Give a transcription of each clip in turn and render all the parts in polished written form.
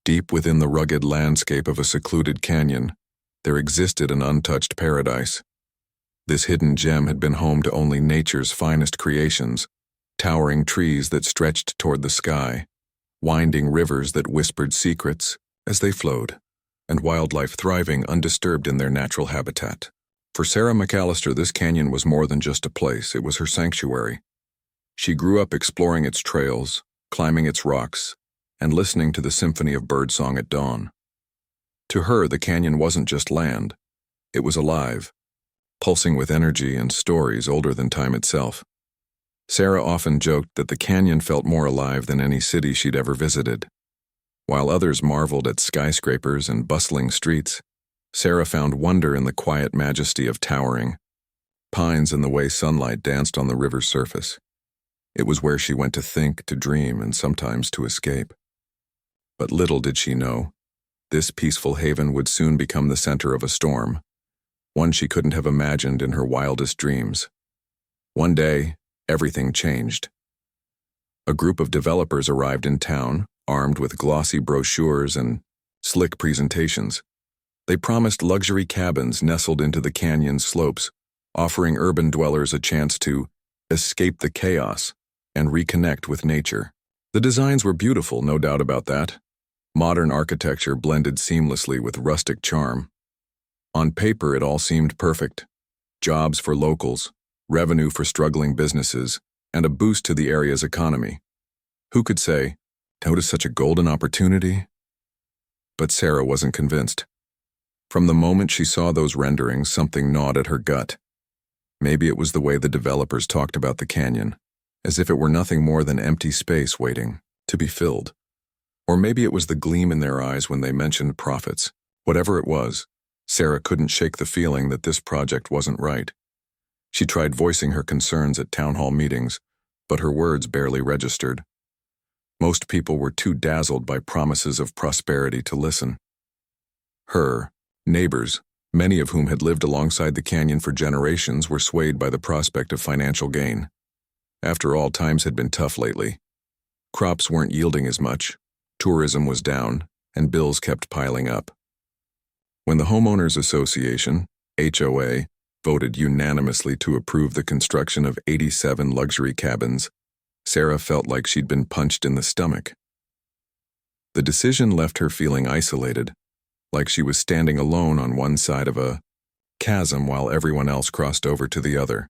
Deep within the rugged landscape of a secluded canyon, there existed an untouched paradise. This hidden gem had been home to only nature's finest creations, towering trees that stretched toward the sky, winding rivers that whispered secrets as they flowed, and wildlife thriving undisturbed in their natural habitat. For Sarah McAllister, this canyon was more than just a place, it was her sanctuary. She grew up exploring its trails, climbing its rocks, and listening to the symphony of birdsong at dawn. To her, the canyon wasn't just land, it was alive, pulsing with energy and stories older than time itself. Sarah often joked that the canyon felt more alive than any city she'd ever visited. While others marveled at skyscrapers and bustling streets, Sarah found wonder in the quiet majesty of towering pines and the way sunlight danced on the river's surface. It was where she went to think, to dream, and sometimes to escape. But little did she know, this peaceful haven would soon become the center of a storm, one she couldn't have imagined in her wildest dreams. One day, everything changed. A group of developers arrived in town, armed with glossy brochures and slick presentations. They promised luxury cabins nestled into the canyon's slopes, offering urban dwellers a chance to escape the chaos and reconnect with nature. The designs were beautiful, no doubt about that. Modern architecture blended seamlessly with rustic charm. On paper, it all seemed perfect. Jobs for locals, revenue for struggling businesses, and a boost to the area's economy. Who could say, "Notice such a golden opportunity?" But Sarah wasn't convinced. From the moment she saw those renderings, something gnawed at her gut. Maybe it was the way the developers talked about the canyon, as if it were nothing more than empty space waiting to be filled. Or maybe it was the gleam in their eyes when they mentioned profits. Whatever it was, Sarah couldn't shake the feeling that this project wasn't right. She tried voicing her concerns at town hall meetings, but her words barely registered. Most people were too dazzled by promises of prosperity to listen. Her neighbors, many of whom had lived alongside the canyon for generations, were swayed by the prospect of financial gain. After all, times had been tough lately. Crops weren't yielding as much, tourism was down, and bills kept piling up. When the Homeowners Association, HOA, voted unanimously to approve the construction of 87 luxury cabins, Sarah felt like she'd been punched in the stomach. The decision left her feeling isolated, like she was standing alone on one side of a chasm while everyone else crossed over to the other.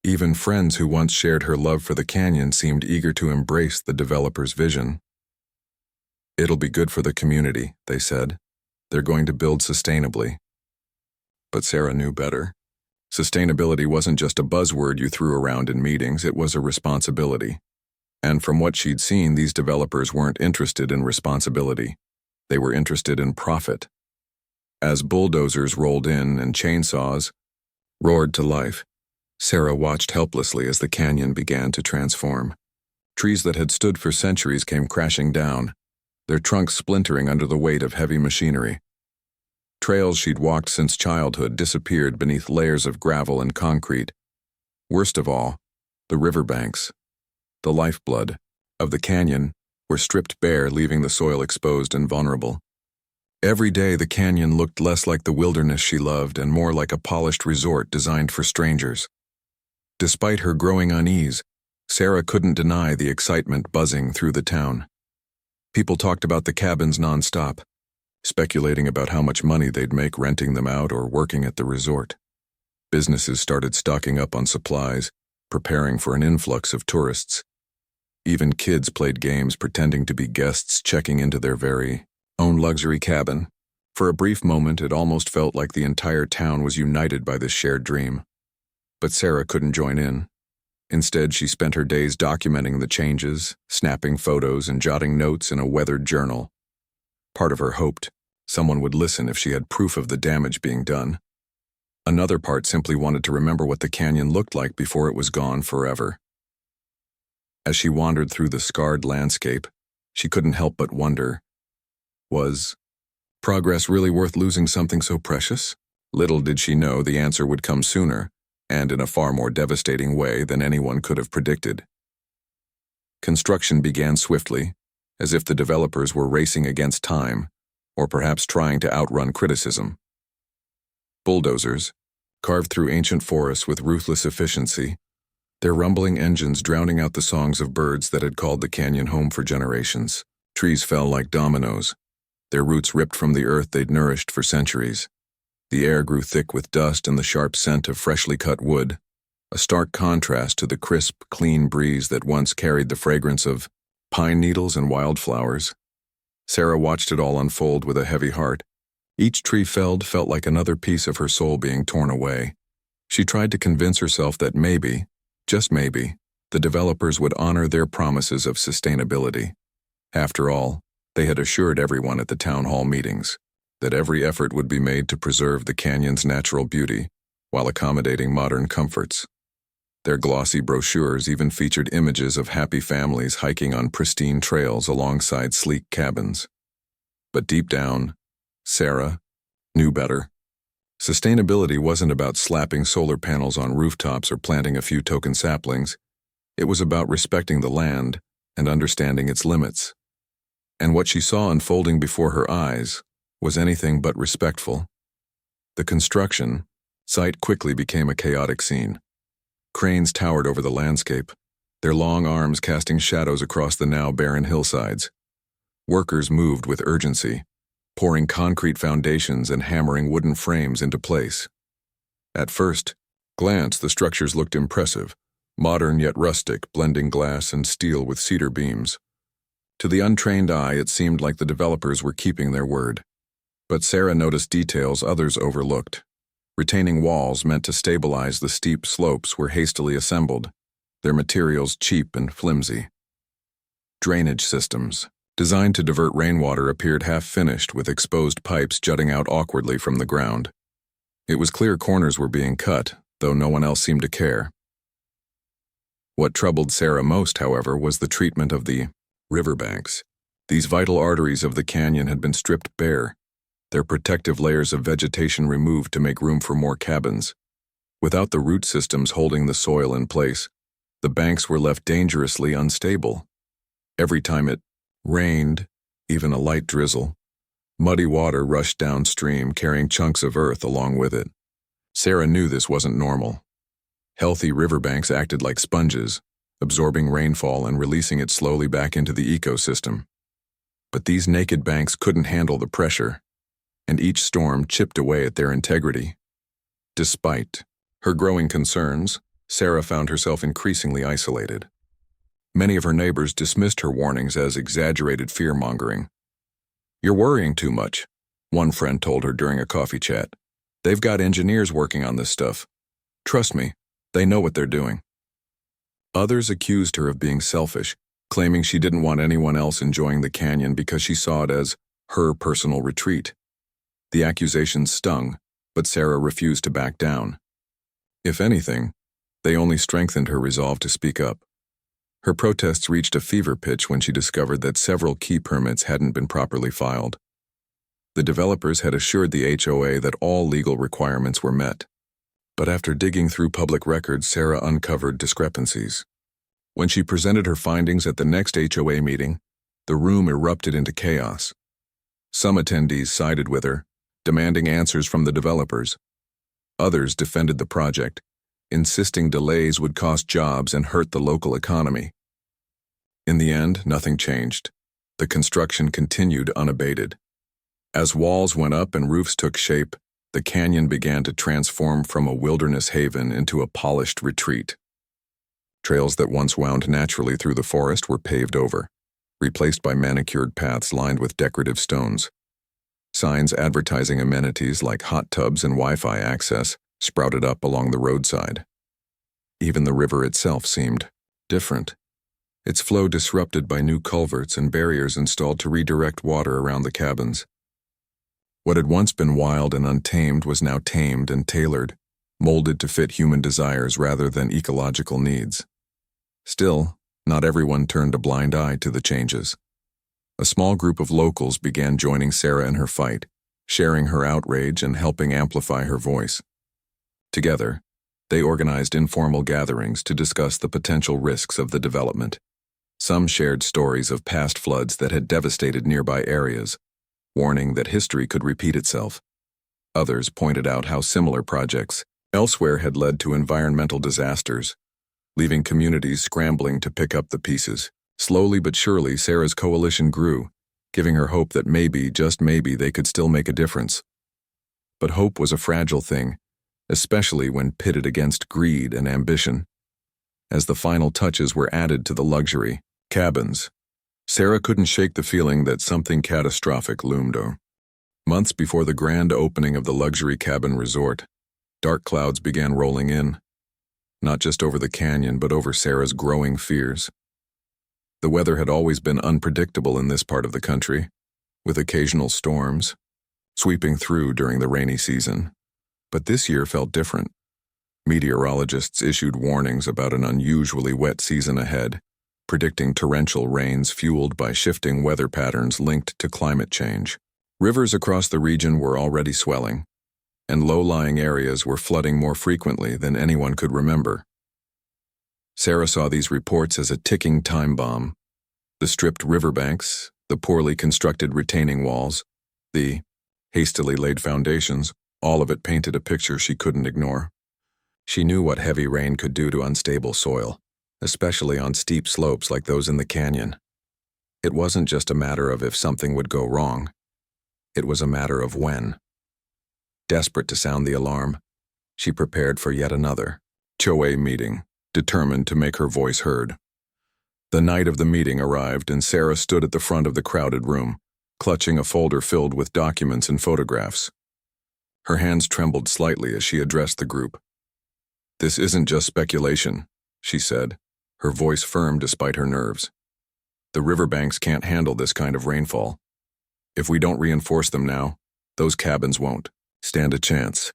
Even friends who once shared her love for the canyon seemed eager to embrace the developer's vision. "It'll be good for the community," they said. "They're going to build sustainably." But Sarah knew better. Sustainability wasn't just a buzzword you threw around in meetings, it was a responsibility. And from what she'd seen, these developers weren't interested in responsibility. They were interested in profit. As bulldozers rolled in and chainsaws roared to life, Sarah watched helplessly as the canyon began to transform. Trees that had stood for centuries came crashing down, their trunks splintering under the weight of heavy machinery. Trails she'd walked since childhood disappeared beneath layers of gravel and concrete. Worst of all, the riverbanks, the lifeblood of the canyon, were stripped bare, leaving the soil exposed and vulnerable. Every day the canyon looked less like the wilderness she loved and more like a polished resort designed for strangers. Despite her growing unease, Sarah couldn't deny the excitement buzzing through the town. People talked about the cabins nonstop, speculating about how much money they'd make renting them out or working at the resort. Businesses started stocking up on supplies, preparing for an influx of tourists. Even kids played games pretending to be guests checking into their very own luxury cabin. For a brief moment, it almost felt like the entire town was united by this shared dream. But Sarah couldn't join in. Instead, she spent her days documenting the changes, snapping photos, and jotting notes in a weathered journal. Part of her hoped someone would listen if she had proof of the damage being done. Another part simply wanted to remember what the canyon looked like before it was gone forever. As she wandered through the scarred landscape, she couldn't help but wonder, was progress really worth losing something so precious? Little did she know the answer would come sooner, and in a far more devastating way than anyone could have predicted. Construction began swiftly, as if the developers were racing against time, or perhaps trying to outrun criticism. Bulldozers carved through ancient forests with ruthless efficiency, their rumbling engines drowning out the songs of birds that had called the canyon home for generations. Trees fell like dominoes, their roots ripped from the earth they'd nourished for centuries. The air grew thick with dust and the sharp scent of freshly cut wood, a stark contrast to the crisp, clean breeze that once carried the fragrance of pine needles and wildflowers. Sarah watched it all unfold with a heavy heart. Each tree felled felt like another piece of her soul being torn away. She tried to convince herself that maybe, just maybe, the developers would honor their promises of sustainability. After all, they had assured everyone at the town hall meetings that every effort would be made to preserve the canyon's natural beauty while accommodating modern comforts. Their glossy brochures even featured images of happy families hiking on pristine trails alongside sleek cabins. But deep down, Sarah knew better. Sustainability wasn't about slapping solar panels on rooftops or planting a few token saplings. It was about respecting the land and understanding its limits. And what she saw unfolding before her eyes was anything but respectful. The construction site quickly became a chaotic scene. Cranes towered over the landscape, their long arms casting shadows across the now barren hillsides. Workers moved with urgency, pouring concrete foundations and hammering wooden frames into place. At first glance, the structures looked impressive, modern yet rustic, blending glass and steel with cedar beams. To the untrained eye, it seemed like the developers were keeping their word. But Sarah noticed details others overlooked. Retaining walls meant to stabilize the steep slopes were hastily assembled, their materials cheap and flimsy. Drainage systems, designed to divert rainwater, appeared half-finished with exposed pipes jutting out awkwardly from the ground. It was clear corners were being cut, though no one else seemed to care. What troubled Sarah most, however, was the treatment of the riverbanks. These vital arteries of the canyon had been stripped bare, their protective layers of vegetation removed to make room for more cabins. Without the root systems holding the soil in place, the banks were left dangerously unstable. Every time it rained, even a light drizzle, muddy water rushed downstream, carrying chunks of earth along with it. Sarah knew this wasn't normal. Healthy riverbanks acted like sponges, absorbing rainfall and releasing it slowly back into the ecosystem. But these naked banks couldn't handle the pressure, and each storm chipped away at their integrity. Despite her growing concerns, Sarah found herself increasingly isolated. Many of her neighbors dismissed her warnings as exaggerated fear-mongering. "You're worrying too much," one friend told her during a coffee chat. "They've got engineers working on this stuff. Trust me, they know what they're doing." Others accused her of being selfish, claiming she didn't want anyone else enjoying the canyon because she saw it as her personal retreat. The accusations stung, but Sarah refused to back down. If anything, they only strengthened her resolve to speak up. Her protests reached a fever pitch when she discovered that several key permits hadn't been properly filed. The developers had assured the HOA that all legal requirements were met. But after digging through public records, Sarah uncovered discrepancies. When she presented her findings at the next HOA meeting, the room erupted into chaos. Some attendees sided with her, demanding answers from the developers. Others defended the project, insisting delays would cost jobs and hurt the local economy. In the end, nothing changed. The construction continued unabated. As walls went up and roofs took shape, the canyon began to transform from a wilderness haven into a polished retreat. Trails that once wound naturally through the forest were paved over, replaced by manicured paths lined with decorative stones. Signs advertising amenities like hot tubs and Wi-Fi access sprouted up along the roadside. Even the river itself seemed different, its flow disrupted by new culverts and barriers installed to redirect water around the cabins. What had once been wild and untamed was now tamed and tailored, molded to fit human desires rather than ecological needs. Still, not everyone turned a blind eye to the changes. A small group of locals began joining Sarah in her fight, sharing her outrage and helping amplify her voice. Together, they organized informal gatherings to discuss the potential risks of the development. Some shared stories of past floods that had devastated nearby areas, warning that history could repeat itself. Others pointed out how similar projects elsewhere had led to environmental disasters, leaving communities scrambling to pick up the pieces. Slowly but surely, Sarah's coalition grew, giving her hope that maybe, just maybe, they could still make a difference. But hope was a fragile thing, especially when pitted against greed and ambition. As the final touches were added to the luxury cabins, Sarah couldn't shake the feeling that something catastrophic loomed over. Months before the grand opening of the luxury cabin resort, dark clouds began rolling in, not just over the canyon but over Sarah's growing fears. The weather had always been unpredictable in this part of the country, with occasional storms sweeping through during the rainy season. But this year felt different. Meteorologists issued warnings about an unusually wet season ahead, predicting torrential rains fueled by shifting weather patterns linked to climate change. Rivers across the region were already swelling, and low-lying areas were flooding more frequently than anyone could remember. Sarah saw these reports as a ticking time bomb. The stripped riverbanks, the poorly constructed retaining walls, the hastily laid foundations, all of it painted a picture she couldn't ignore. She knew what heavy rain could do to unstable soil, especially on steep slopes like those in the canyon. It wasn't just a matter of if something would go wrong. It was a matter of when. Desperate to sound the alarm, she prepared for yet another HOA meeting, determined to make her voice heard. The night of the meeting arrived, and Sarah stood at the front of the crowded room, clutching a folder filled with documents and photographs. Her hands trembled slightly as she addressed the group. "This isn't just speculation," she said, her voice firm despite her nerves. "The riverbanks can't handle this kind of rainfall. If we don't reinforce them now, those cabins won't stand a chance."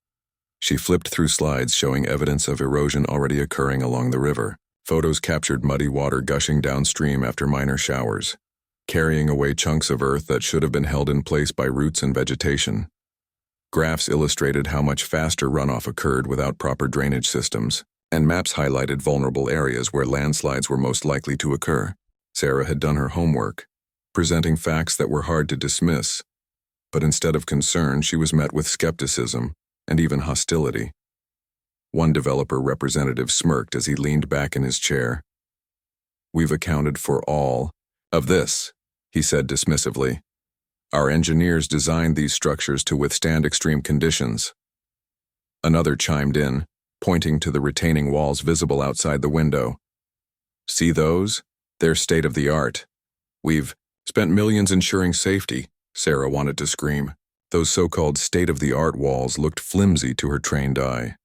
She flipped through slides showing evidence of erosion already occurring along the river. Photos captured muddy water gushing downstream after minor showers, carrying away chunks of earth that should have been held in place by roots and vegetation. Graphs illustrated how much faster runoff occurred without proper drainage systems, and maps highlighted vulnerable areas where landslides were most likely to occur. Sarah had done her homework, presenting facts that were hard to dismiss, but instead of concern, she was met with skepticism and even hostility. One developer representative smirked as he leaned back in his chair. "We've accounted for all of this," he said dismissively. "Our engineers designed these structures to withstand extreme conditions." Another chimed in, pointing to the retaining walls visible outside the window. "See those? They're state-of-the-art. We've spent millions ensuring safety," Sarah wanted to scream. Those so-called state-of-the-art walls looked flimsy to her trained eye,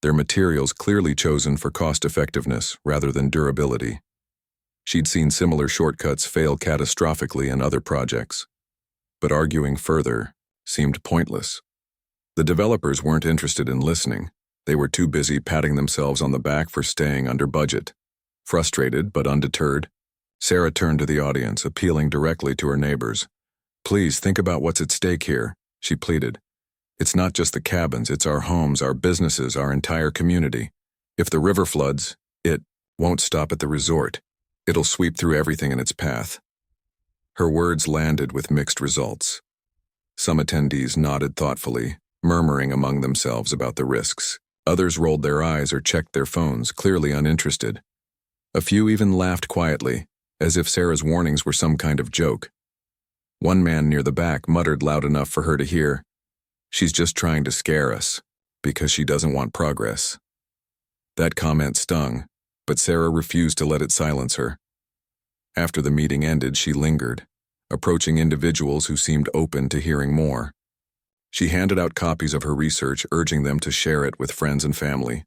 their materials clearly chosen for cost-effectiveness rather than durability. She'd seen similar shortcuts fail catastrophically in other projects, but arguing further seemed pointless. The developers weren't interested in listening. They were too busy patting themselves on the back for staying under budget. Frustrated but undeterred, Sarah turned to the audience, appealing directly to her neighbors. "Please think about what's at stake here," she pleaded. "It's not just the cabins, it's our homes, our businesses, our entire community. If the river floods, it won't stop at the resort. It'll sweep through everything in its path." Her words landed with mixed results. Some attendees nodded thoughtfully, murmuring among themselves about the risks. Others rolled their eyes or checked their phones, clearly uninterested. A few even laughed quietly, as if Sarah's warnings were some kind of joke. One man near the back muttered loud enough for her to hear, "She's just trying to scare us, because she doesn't want progress." That comment stung, but Sarah refused to let it silence her. After the meeting ended, she lingered, approaching individuals who seemed open to hearing more. She handed out copies of her research, urging them to share it with friends and family.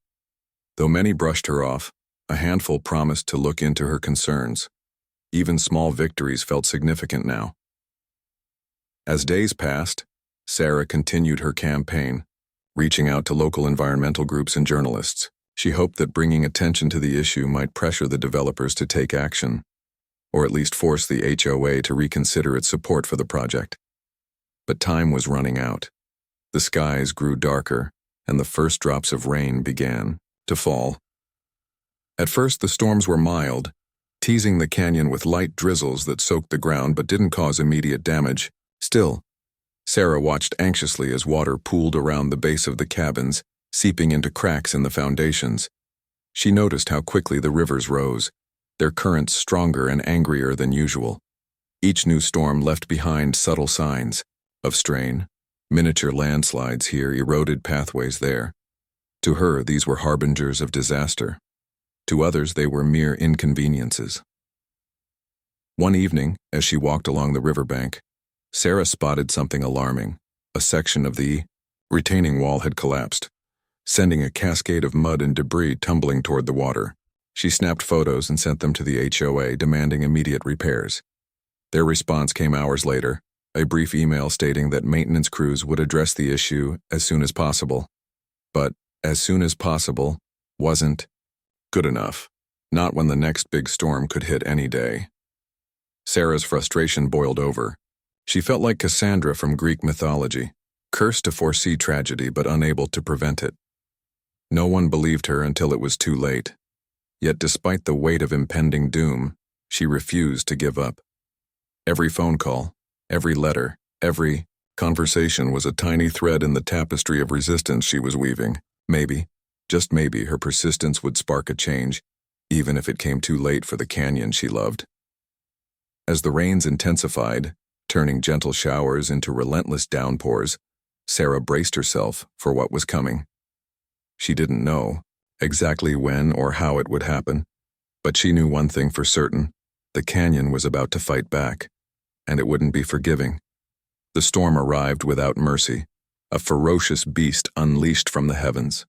Though many brushed her off, a handful promised to look into her concerns. Even small victories felt significant now. As days passed, Sarah continued her campaign, reaching out to local environmental groups and journalists. She hoped that bringing attention to the issue might pressure the developers to take action, or at least force the HOA to reconsider its support for the project. But time was running out. The skies grew darker, and the first drops of rain began to fall. At first, the storms were mild, teasing the canyon with light drizzles that soaked the ground but didn't cause immediate damage. Still, Sarah watched anxiously as water pooled around the base of the cabins, seeping into cracks in the foundations. She noticed how quickly the rivers rose, their currents stronger and angrier than usual. Each new storm left behind subtle signs of strain. Miniature landslides here, eroded pathways there. To her, these were harbingers of disaster. To others, they were mere inconveniences. One evening, as she walked along the riverbank, Sarah spotted something alarming. A section of the retaining wall had collapsed, sending a cascade of mud and debris tumbling toward the water. She snapped photos and sent them to the HOA, demanding immediate repairs. Their response came hours later, a brief email stating that maintenance crews would address the issue as soon as possible. But as soon as possible wasn't good enough, not when the next big storm could hit any day. Sarah's frustration boiled over. She felt like Cassandra from Greek mythology, cursed to foresee tragedy but unable to prevent it. No one believed her until it was too late. Yet despite the weight of impending doom, she refused to give up. Every phone call, every letter, every conversation was a tiny thread in the tapestry of resistance she was weaving. Maybe, just maybe, her persistence would spark a change, even if it came too late for the canyon she loved. As the rains intensified, turning gentle showers into relentless downpours, Sarah braced herself for what was coming. She didn't know exactly when or how it would happen, but she knew one thing for certain: the canyon was about to fight back, and it wouldn't be forgiving. The storm arrived without mercy, a ferocious beast unleashed from the heavens.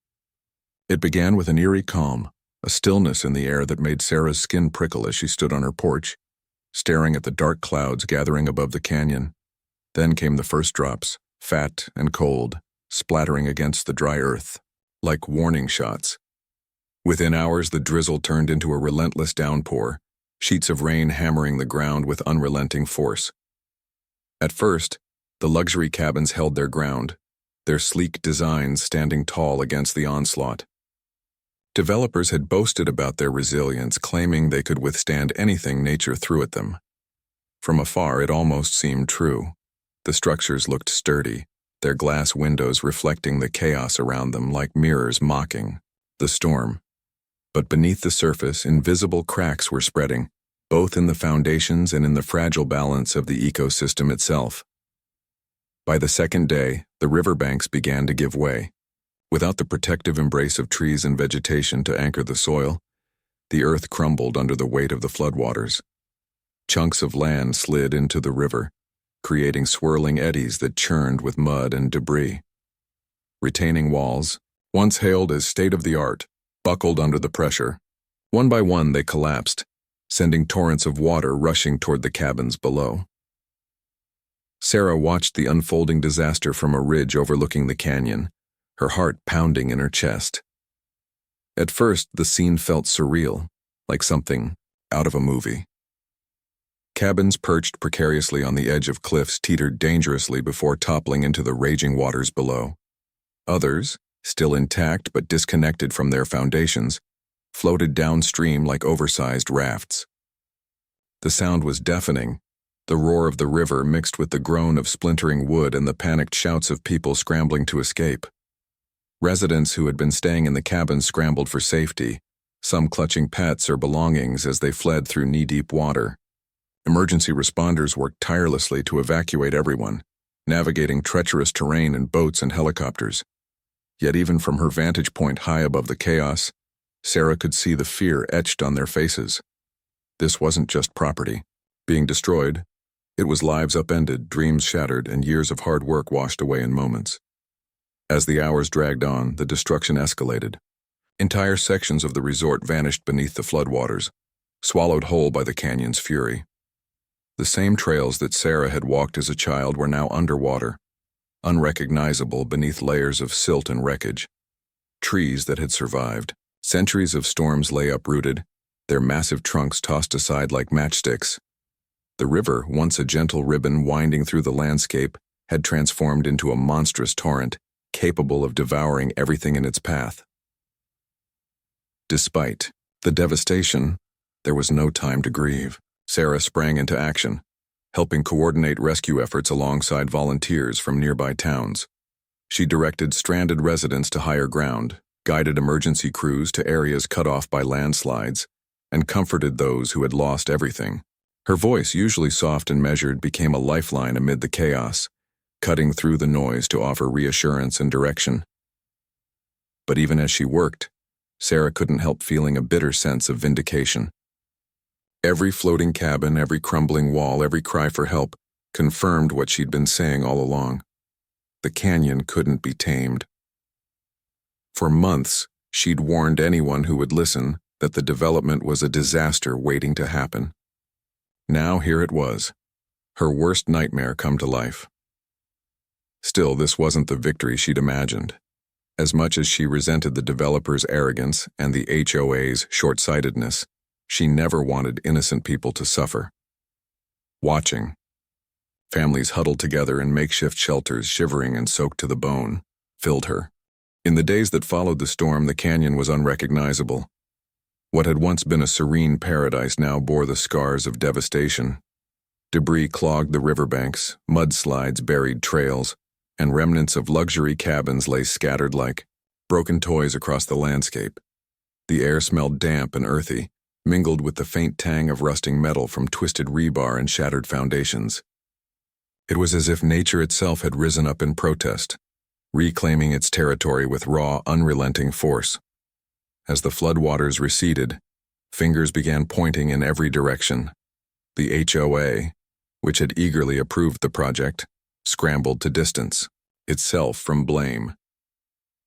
It began with an eerie calm, a stillness in the air that made Sarah's skin prickle as she stood on her porch, staring at the dark clouds gathering above the canyon. Then came the first drops, fat and cold, splattering against the dry earth, like warning shots. Within hours, the drizzle turned into a relentless downpour, sheets of rain hammering the ground with unrelenting force. At first, the luxury cabins held their ground, their sleek designs standing tall against the onslaught. Developers had boasted about their resilience, claiming they could withstand anything nature threw at them. From afar, it almost seemed true. The structures looked sturdy, their glass windows reflecting the chaos around them like mirrors mocking the storm. But beneath the surface, invisible cracks were spreading, both in the foundations and in the fragile balance of the ecosystem itself. By the second day, the riverbanks began to give way. Without the protective embrace of trees and vegetation to anchor the soil, the earth crumbled under the weight of the floodwaters. Chunks of land slid into the river, creating swirling eddies that churned with mud and debris. Retaining walls, once hailed as state-of-the-art, buckled under the pressure. One by one they collapsed, sending torrents of water rushing toward the cabins below. Sarah watched the unfolding disaster from a ridge overlooking the canyon, her heart pounding in her chest. At first, the scene felt surreal, like something out of a movie. Cabins perched precariously on the edge of cliffs teetered dangerously before toppling into the raging waters below. Others, still intact but disconnected from their foundations, floated downstream like oversized rafts. The sound was deafening, the roar of the river mixed with the groan of splintering wood and the panicked shouts of people scrambling to escape. Residents who had been staying in the cabins scrambled for safety, some clutching pets or belongings as they fled through knee-deep water. Emergency responders worked tirelessly to evacuate everyone, navigating treacherous terrain in boats and helicopters. Yet even from her vantage point high above the chaos, Sarah could see the fear etched on their faces. This wasn't just property being destroyed. It was lives upended, dreams shattered, and years of hard work washed away in moments. As the hours dragged on, the destruction escalated. Entire sections of the resort vanished beneath the floodwaters, swallowed whole by the canyon's fury. The same trails that Sarah had walked as a child were now underwater, unrecognizable beneath layers of silt and wreckage. Trees that had survived centuries of storms lay uprooted, their massive trunks tossed aside like matchsticks. The river, once a gentle ribbon winding through the landscape, had transformed into a monstrous torrent, capable of devouring everything in its path. Despite the devastation, There was no time to grieve. Sarah sprang into action, helping coordinate rescue efforts alongside volunteers from nearby towns. She directed stranded residents to higher ground, guided emergency crews to areas cut off by landslides, and comforted those who had lost everything. Her voice, usually soft and measured, became a lifeline amid the chaos, cutting through the noise to offer reassurance and direction. But even as she worked, Sarah couldn't help feeling a bitter sense of vindication. Every floating cabin, every crumbling wall, every cry for help confirmed what she'd been saying all along. The canyon couldn't be tamed. For months, she'd warned anyone who would listen that the development was a disaster waiting to happen. Now here it was, her worst nightmare come to life. Still, this wasn't the victory she'd imagined. As much as she resented the developers' arrogance and the HOA's short-sightedness, she never wanted innocent people to suffer. Watching, families huddled together in makeshift shelters, shivering and soaked to the bone, filled her. In the days that followed the storm, the canyon was unrecognizable. What had once been a serene paradise now bore the scars of devastation. Debris clogged the riverbanks, mudslides buried trails, and remnants of luxury cabins lay scattered like broken toys across the landscape. The air smelled damp and earthy, mingled with the faint tang of rusting metal from twisted rebar and shattered foundations. It was as if nature itself had risen up in protest, reclaiming its territory with raw, unrelenting force. As the floodwaters receded, fingers began pointing in every direction. The HOA, which had eagerly approved the project, scrambled to distance itself from blame.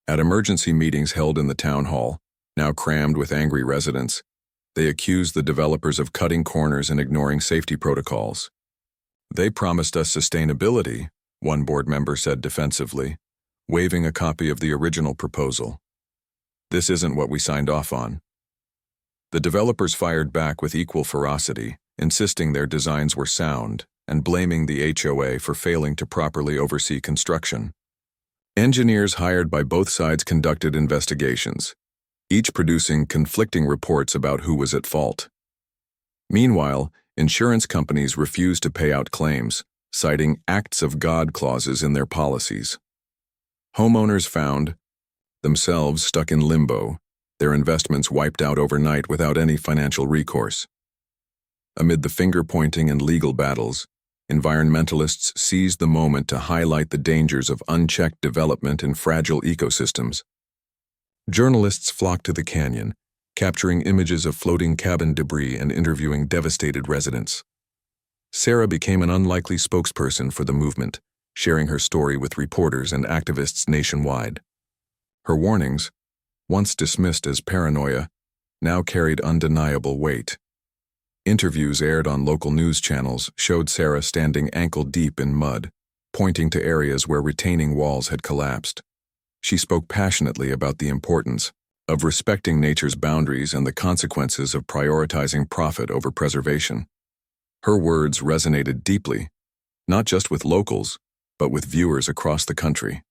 At emergency meetings held in the town hall, now crammed with angry residents, they accused the developers of cutting corners and ignoring safety protocols. "They promised us sustainability," one board member said defensively, waving a copy of the original proposal. "This isn't what we signed off on." The developers fired back with equal ferocity, insisting their designs were sound and blaming the HOA for failing to properly oversee construction. Engineers hired by both sides conducted investigations, each producing conflicting reports about who was at fault. Meanwhile, insurance companies refused to pay out claims, citing acts of God clauses in their policies. Homeowners found themselves stuck in limbo, their investments wiped out overnight without any financial recourse. Amid the finger-pointing and legal battles, environmentalists seized the moment to highlight the dangers of unchecked development in fragile ecosystems. Journalists flocked to the canyon, capturing images of floating cabin debris and interviewing devastated residents. Sarah became an unlikely spokesperson for the movement, sharing her story with reporters and activists nationwide. Her warnings, once dismissed as paranoia, now carried undeniable weight. Interviews aired on local news channels showed Sarah standing ankle-deep in mud, pointing to areas where retaining walls had collapsed. She spoke passionately about the importance of respecting nature's boundaries and the consequences of prioritizing profit over preservation. Her words resonated deeply, not just with locals, but with viewers across the country.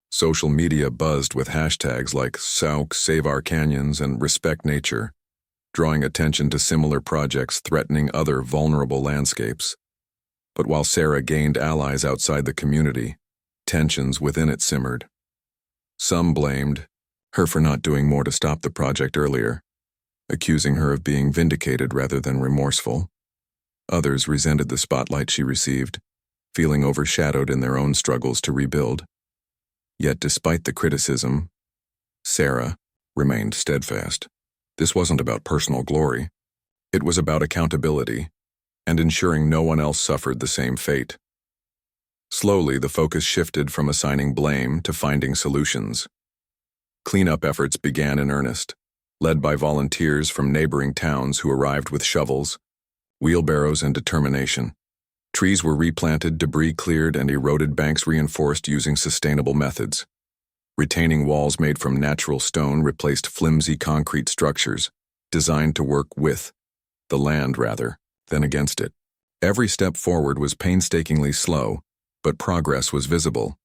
Social media buzzed with hashtags like "Sauk Save Our Canyons" and "Respect Nature," drawing attention to similar projects threatening other vulnerable landscapes. But while Sarah gained allies outside the community, tensions within it simmered. Some blamed her for not doing more to stop the project earlier, accusing her of being vindicated rather than remorseful. Others resented the spotlight she received, feeling overshadowed in their own struggles to rebuild. Yet despite the criticism, Sarah remained steadfast. This wasn't about personal glory. It was about accountability and ensuring no one else suffered the same fate. Slowly, the focus shifted from assigning blame to finding solutions. Cleanup efforts began in earnest, led by volunteers from neighboring towns who arrived with shovels, wheelbarrows, and determination. Trees were replanted, debris cleared, and eroded banks reinforced using sustainable methods. Retaining walls made from natural stone replaced flimsy concrete structures, designed to work with the land rather than against it. Every step forward was painstakingly slow, but progress was visible.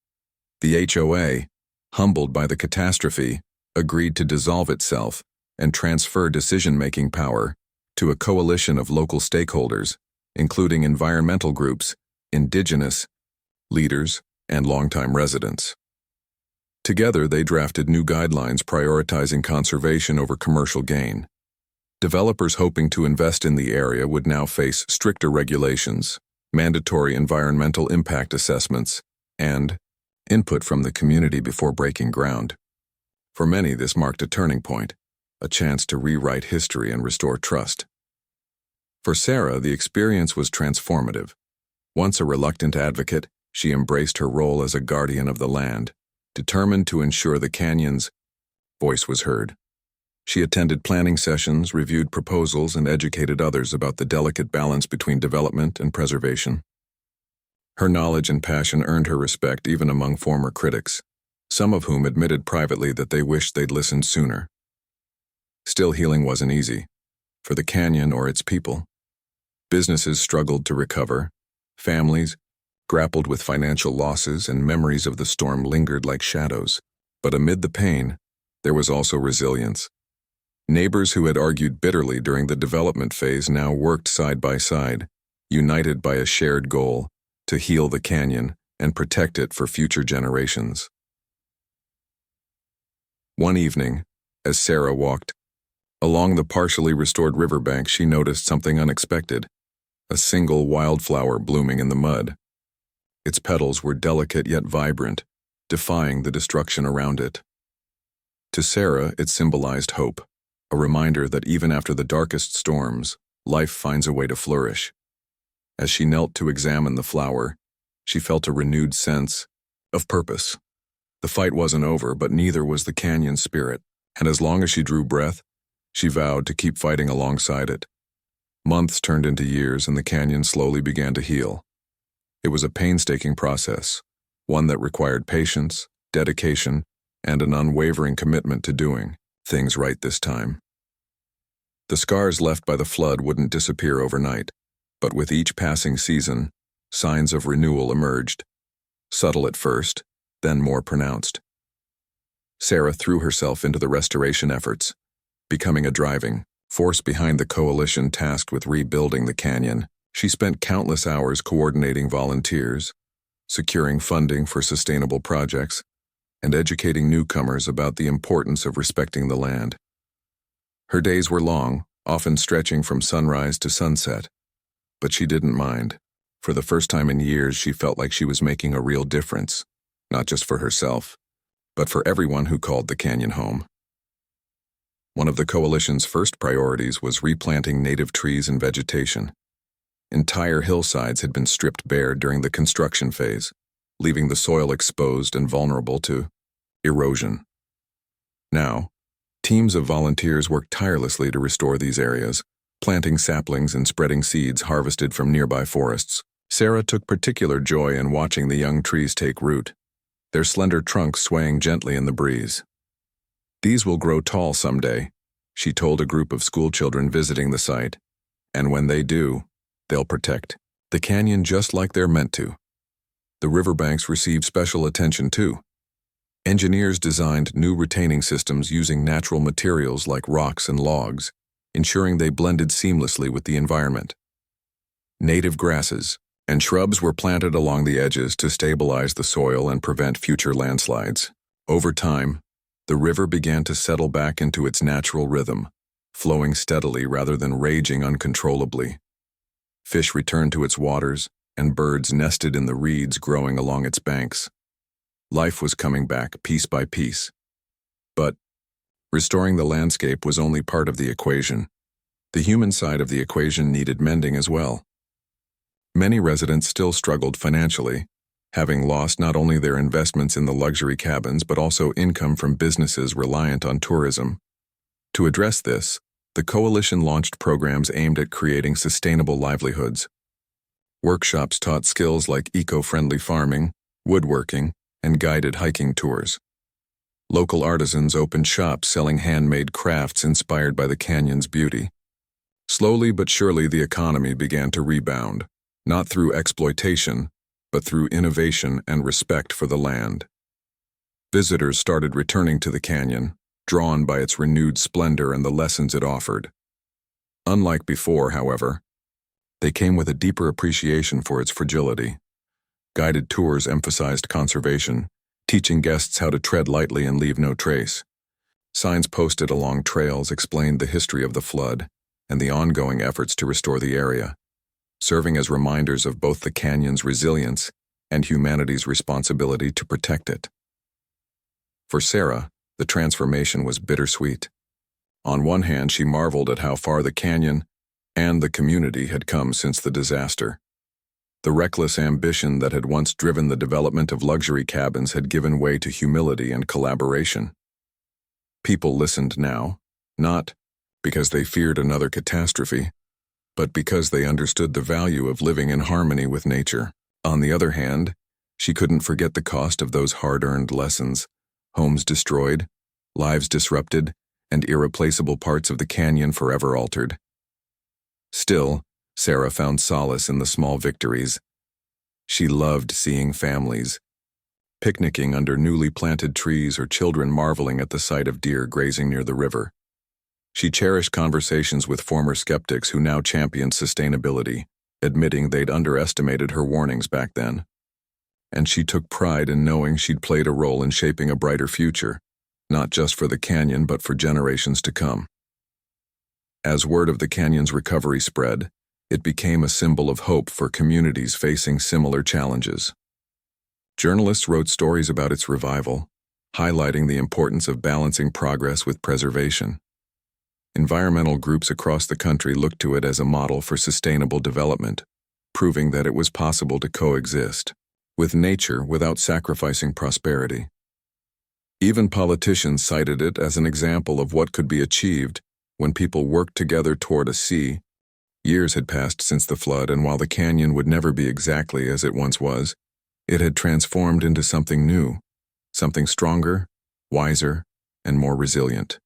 The HOA, humbled by the catastrophe, agreed to dissolve itself and transfer decision-making power to a coalition of local stakeholders, including environmental groups, indigenous leaders, and longtime residents. Together, they drafted new guidelines prioritizing conservation over commercial gain. Developers hoping to invest in the area would now face stricter regulations, mandatory environmental impact assessments, and input from the community before breaking ground. For many, this marked a turning point, a chance to rewrite history and restore trust. For Sarah, the experience was transformative. Once a reluctant advocate, she embraced her role as a guardian of the land, determined to ensure the canyon's voice was heard. She attended planning sessions, reviewed proposals, and educated others about the delicate balance between development and preservation. Her knowledge and passion earned her respect even among former critics, some of whom admitted privately that they wished they'd listened sooner. Still, healing wasn't easy for the canyon or its people. Businesses struggled to recover, families grappled with financial losses, and memories of the storm lingered like shadows. But amid the pain, there was also resilience. Neighbors who had argued bitterly during the development phase now worked side by side, united by a shared goal to heal the canyon and protect it for future generations. One evening, as Sarah walked along the partially restored riverbank, she noticed something unexpected: a single wildflower blooming in the mud. Its petals were delicate yet vibrant, defying the destruction around it. To Sarah, it symbolized hope, a reminder that even after the darkest storms, life finds a way to flourish. As she knelt to examine the flower, she felt a renewed sense of purpose. The fight wasn't over, but neither was the canyon spirit, and as long as she drew breath, she vowed to keep fighting alongside it. Months turned into years, and the canyon slowly began to heal. It was a painstaking process, one that required patience, dedication, and an unwavering commitment to doing things right this time. The scars left by the flood wouldn't disappear overnight, but with each passing season, signs of renewal emerged, subtle at first, then more pronounced. Sarah threw herself into the restoration efforts, becoming a driving force behind the coalition tasked with rebuilding the canyon. She spent countless hours coordinating volunteers, securing funding for sustainable projects, and educating newcomers about the importance of respecting the land. Her days were long, often stretching from sunrise to sunset, but she didn't mind. For the first time in years, she felt like she was making a real difference, not just for herself, but for everyone who called the canyon home. One of the coalition's first priorities was replanting native trees and vegetation. Entire hillsides had been stripped bare during the construction phase, leaving the soil exposed and vulnerable to erosion. Now, teams of volunteers worked tirelessly to restore these areas, planting saplings and spreading seeds harvested from nearby forests. Sarah took particular joy in watching the young trees take root, their slender trunks swaying gently in the breeze. "These will grow tall someday," she told a group of schoolchildren visiting the site, "and when they do, they'll protect the canyon just like they're meant to." The riverbanks received special attention too. Engineers designed new retaining systems using natural materials like rocks and logs, ensuring they blended seamlessly with the environment. Native grasses and shrubs were planted along the edges to stabilize the soil and prevent future landslides. Over time, the river began to settle back into its natural rhythm, flowing steadily rather than raging uncontrollably. Fish returned to its waters, and birds nested in the reeds growing along its banks. Life was coming back piece by piece. But restoring the landscape was only part of the equation. The human side of the equation needed mending as well. Many residents still struggled financially, having lost not only their investments in the luxury cabins but also income from businesses reliant on tourism. To address this, the coalition launched programs aimed at creating sustainable livelihoods. Workshops taught skills like eco-friendly farming, woodworking, and guided hiking tours. Local artisans opened shops selling handmade crafts inspired by the canyon's beauty. Slowly but surely, the economy began to rebound, not through exploitation, but through innovation and respect for the land. Visitors started returning to the canyon, drawn by its renewed splendor and the lessons it offered. Unlike before, however, they came with a deeper appreciation for its fragility. Guided tours emphasized conservation, teaching guests how to tread lightly and leave no trace. Signs posted along trails explained the history of the flood and the ongoing efforts to restore the area, serving as reminders of both the canyon's resilience and humanity's responsibility to protect it. For Sarah, the transformation was bittersweet. On one hand, she marveled at how far the canyon and the community had come since the disaster. The reckless ambition that had once driven the development of luxury cabins had given way to humility and collaboration. People listened now, not because they feared another catastrophe, but because they understood the value of living in harmony with nature. On the other hand, she couldn't forget the cost of those hard-earned lessons: homes destroyed, lives disrupted, and irreplaceable parts of the canyon forever altered. Still, Sarah found solace in the small victories. She loved seeing families picnicking under newly planted trees or children marveling at the sight of deer grazing near the river. She cherished conversations with former skeptics who now championed sustainability, admitting they'd underestimated her warnings back then. And she took pride in knowing she'd played a role in shaping a brighter future, not just for the canyon but for generations to come. As word of the canyon's recovery spread, it became a symbol of hope for communities facing similar challenges. Journalists wrote stories about its revival, highlighting the importance of balancing progress with preservation. Environmental groups across the country looked to it as a model for sustainable development, proving that it was possible to coexist with nature without sacrificing prosperity. Even politicians cited it as an example of what could be achieved when people worked together toward a sea. Years had passed since the flood, and while the canyon would never be exactly as it once was, it had transformed into something new, something stronger, wiser, and more resilient.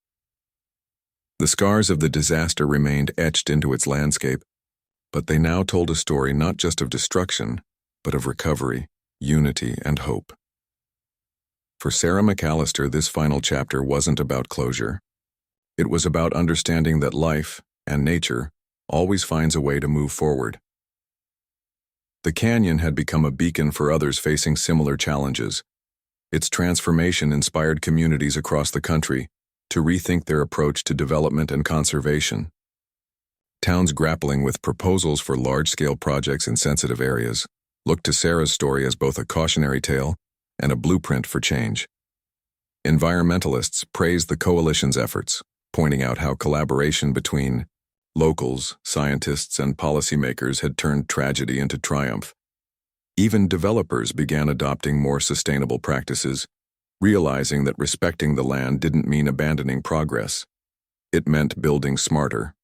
The scars of the disaster remained etched into its landscape, but they now told a story not just of destruction, but of recovery, unity, and hope. For Sarah McAllister, this final chapter wasn't about closure. It was about understanding that life, and nature, always finds a way to move forward. The canyon had become a beacon for others facing similar challenges. Its transformation inspired communities across the country to rethink their approach to development and conservation. Towns grappling with proposals for large-scale projects in sensitive areas looked to Sarah's story as both a cautionary tale and a blueprint for change. Environmentalists praised the coalition's efforts, pointing out how collaboration between locals, scientists, and policymakers had turned tragedy into triumph. Even developers began adopting more sustainable practices, realizing that respecting the land didn't mean abandoning progress. It meant building smarter.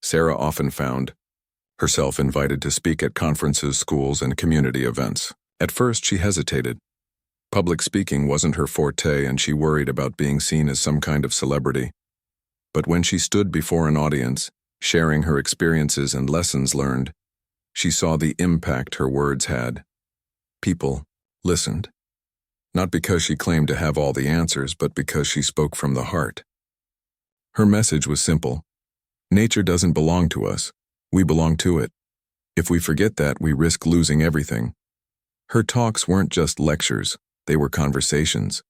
Sarah often found herself invited to speak at conferences, schools, and community events. At first, she hesitated. Public speaking wasn't her forte, and she worried about being seen as some kind of celebrity. But when she stood before an audience, sharing her experiences and lessons learned, she saw the impact her words had. People listened. Not because she claimed to have all the answers, but because she spoke from the heart. Her message was simple. Nature doesn't belong to us. We belong to it. If we forget that, we risk losing everything. Her talks weren't just lectures, they were conversations.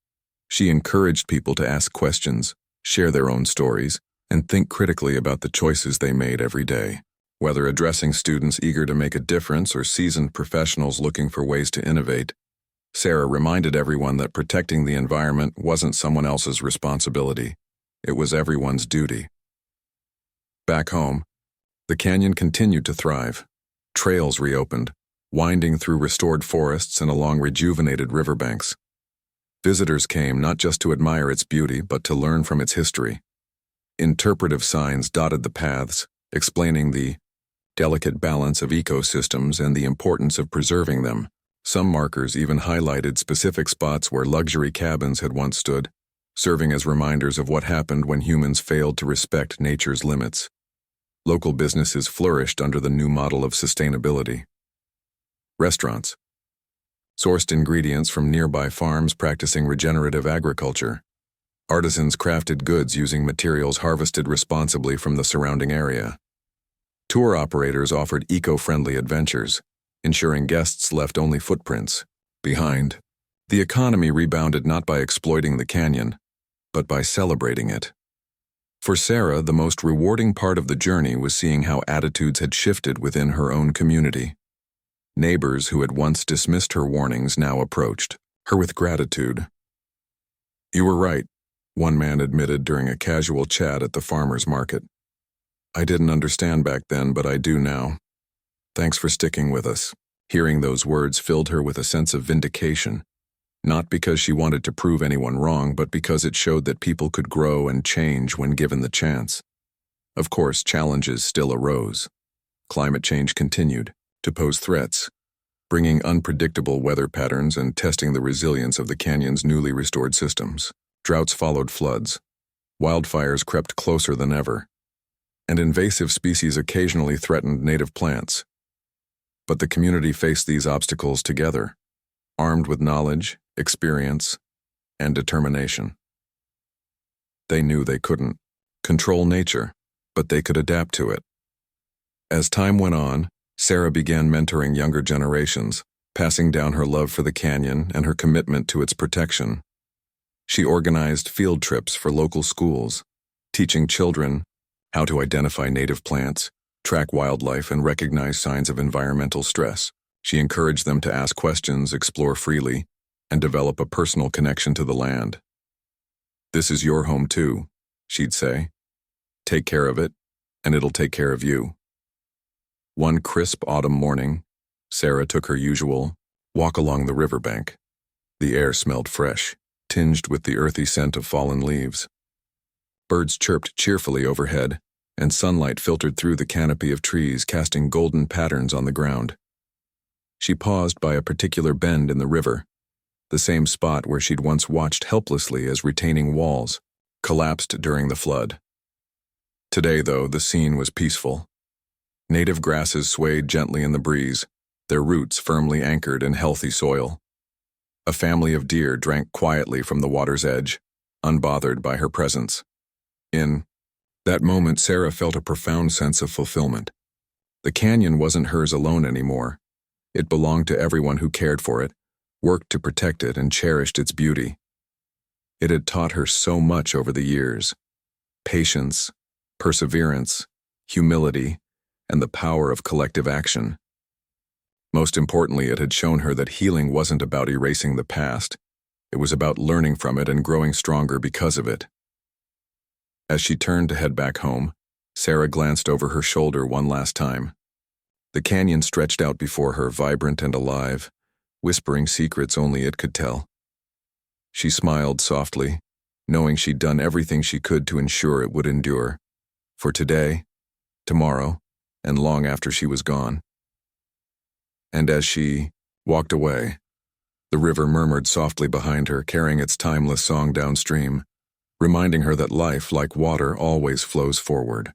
She encouraged people to ask questions, share their own stories, and think critically about the choices they made every day. Whether addressing students eager to make a difference or seasoned professionals looking for ways to innovate, Sarah reminded everyone that protecting the environment wasn't someone else's responsibility. It was everyone's duty. Back home, the canyon continued to thrive. Trails reopened, winding through restored forests and along rejuvenated riverbanks. Visitors came not just to admire its beauty, but to learn from its history. Interpretive signs dotted the paths, explaining the delicate balance of ecosystems and the importance of preserving them. Some markers even highlighted specific spots where luxury cabins had once stood, serving as reminders of what happened when humans failed to respect nature's limits. Local businesses flourished under the new model of sustainability. Restaurants sourced ingredients from nearby farms practicing regenerative agriculture. Artisans crafted goods using materials harvested responsibly from the surrounding area. Tour operators offered eco-friendly adventures, ensuring guests left only footprints behind. The economy rebounded not by exploiting the canyon, but by celebrating it. For Sarah, the most rewarding part of the journey was seeing how attitudes had shifted within her own community. Neighbors who had once dismissed her warnings now approached her with gratitude. "You were right," one man admitted during a casual chat at the farmer's market. "I didn't understand back then, but I do now. Thanks for sticking with us." Hearing those words filled her with a sense of vindication, not because she wanted to prove anyone wrong, but because it showed that people could grow and change when given the chance. Of course, challenges still arose. Climate change continued to pose threats, bringing unpredictable weather patterns and testing the resilience of the canyon's newly restored systems. Droughts followed floods, wildfires crept closer than ever, and invasive species occasionally threatened native plants. But the community faced these obstacles together, armed with knowledge, experience, and determination. They knew they couldn't control nature, but they could adapt to it. As time went on, Sarah began mentoring younger generations, passing down her love for the canyon and her commitment to its protection. She organized field trips for local schools, teaching children how to identify native plants, track wildlife, and recognize signs of environmental stress. She encouraged them to ask questions, explore freely, and develop a personal connection to the land. "This is your home too," she'd say. "Take care of it, and it'll take care of you." One crisp autumn morning, Sarah took her usual walk along the riverbank. The air smelled fresh, tinged with the earthy scent of fallen leaves. Birds chirped cheerfully overhead, and sunlight filtered through the canopy of trees, casting golden patterns on the ground. She paused by a particular bend in the river, the same spot where she'd once watched helplessly as retaining walls collapsed during the flood. Today, though, the scene was peaceful. Native grasses swayed gently in the breeze, their roots firmly anchored in healthy soil. A family of deer drank quietly from the water's edge, unbothered by her presence. In that moment, Sarah felt a profound sense of fulfillment. The canyon wasn't hers alone anymore. It belonged to everyone who cared for it, worked to protect it, and cherished its beauty. It had taught her so much over the years: patience, perseverance, humility, and the power of collective action. Most importantly, it had shown her that healing wasn't about erasing the past. It was about learning from it and growing stronger because of it. As she turned to head back home, Sarah glanced over her shoulder one last time. The canyon stretched out before her, vibrant and alive, whispering secrets only it could tell. She smiled softly, knowing she'd done everything she could to ensure it would endure, for today, tomorrow, and long after she was gone. And as she walked away, the river murmured softly behind her, carrying its timeless song downstream, reminding her that life, like water, always flows forward.